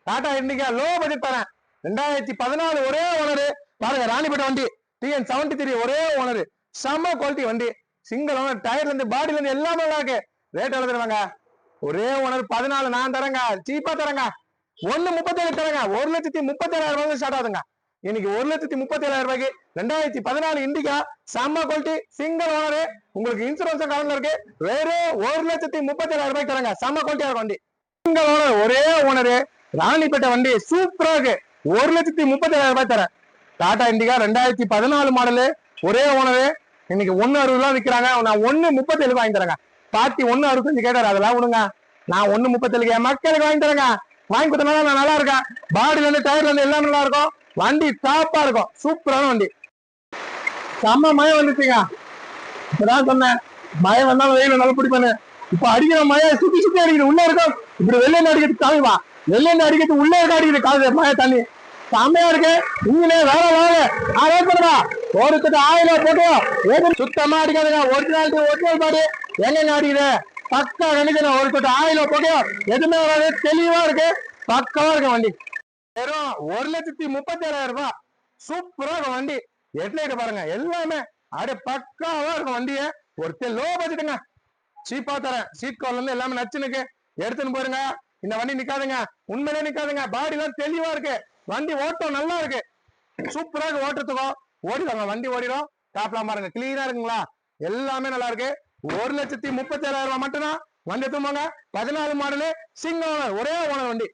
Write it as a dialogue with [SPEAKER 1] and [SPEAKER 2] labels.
[SPEAKER 1] Tata Indica low budget தரேன் 2014 ஒரே owner பாருங்க ராணிப்பேட்டை வண்டி TN73 ஒரே ஓனரு செம்ம குவாலிட்டி வண்டி சிங்கிள் ஓனர் டயர்ல இருந்து பாடியில இருந்து எல்லாமே நல்லா இருக்கு ரேட் எவ்வளவு தருவாங்க ஒரே ஓனர் 14 நான் தரேங்க சீப்பா தரேங்க 1.37 தரேங்க 1,37,000 ரூபாய் ஸ்டார்ட் ஆகுதுங்க இன்னைக்கு 1,37,000 ரூபாய்க்கு 2014 இண்டிகா செம்ம குவாலிட்டி சிங்கிள் ஓனரு உங்களுக்கு இன்சூரன்ஸ் கலந்து இருக்கு வெறும் 1,37,000 ரூபாய்க்கு தரேங்க செம்ம குவாலிட்டியா இருக்கும் வண்டி சிங்கிள் ஓனர் ஒரே ஓனரு ராணிப்பேட்டை வண்டி சூப்பரா இருக்கு 1,37,000 ரூபாய் தரேன் டாடா இண்டிகா 2014 மாடலு ஒரே ஓனரு இன்னைக்கு 1.60 விற்கிறாங்க நான் 1.37 வாங்கி தரேங்க பாத்தி 1.65 கேட்டாரு அதெல்லாம் விடுங்க நான் 1.37 மக்களுக்கு வாங்கி தரேங்க வாங்கி கொடுத்தனால நான் நல்லா இருக்கேன் பாடியில இருந்து டயர்ல இருந்து எல்லாம் நல்லா இருக்கும் வண்டி டாப்பா இருக்கும் சூப்பரான வண்டி செம்ம மழை வந்துச்சுங்க இப்பதான் சொன்னேன் மழை வந்தாலும் வெயில் நல்லா பிடிப்பானு இப்ப அடிக்கிற மழை சுத்தி சுத்தி அடிக்குது உள்ள இருக்கும் இப்படி வெளியே அடிக்கிறது காமிவா வெளியே அடிக்கிறது உள்ளே இருக்க அடிக்குது காது மழை தண்ணி செம்மையா இருக்கு இங்கே வேற பண்ணுவா ஒருத்தர் 1000 போட்டு சுத்தமா அடிக்காதுங்க ஒரிஜினல் பாடி எங்க அடிக்குது பக்கா கணிக்கணும் ஒருத்தர் 1000 போட்டு எதுவுமே வராது தெளிவா இருக்கு பக்காவா இருக்கு வண்டி வெறும் 1,37,000 ரூபாய் சூப்பரா இருக்கும் வண்டி ஹெட்லைட் பாருங்க எல்லாமே அப்படியே பக்காவா இருக்கும் வண்டிய ஒருத்தர் லோ பட்ஜெட்டுங்க சீப்பா தரேன் சீட் கவர்ல இருந்து எல்லாமே நச்சுனுக்கு எடுத்துன்னு போயிருங்க இந்த வண்டி நிக்காதுங்க உண்மையிலே நிக்காதுங்க பாடி எல்லாம் தெளிவா இருக்கு வண்டி ஓட்டம் நல்லா இருக்கு சூப்பரா இருக்கு ஓட்டுறதுக்கும் ஓடிடுவாங்க வண்டி ஓடிடும் டாப்லாம் பாருங்க கிளீனா இருக்குங்களா எல்லாமே நல்லா இருக்கு 1,37,000 ரூபாய் மட்டும்தான் வண்டி எடுத்துமாங்க 14 மாடலு சிங்கிள் ஓனர் ஒரே ஓனர் வண்டி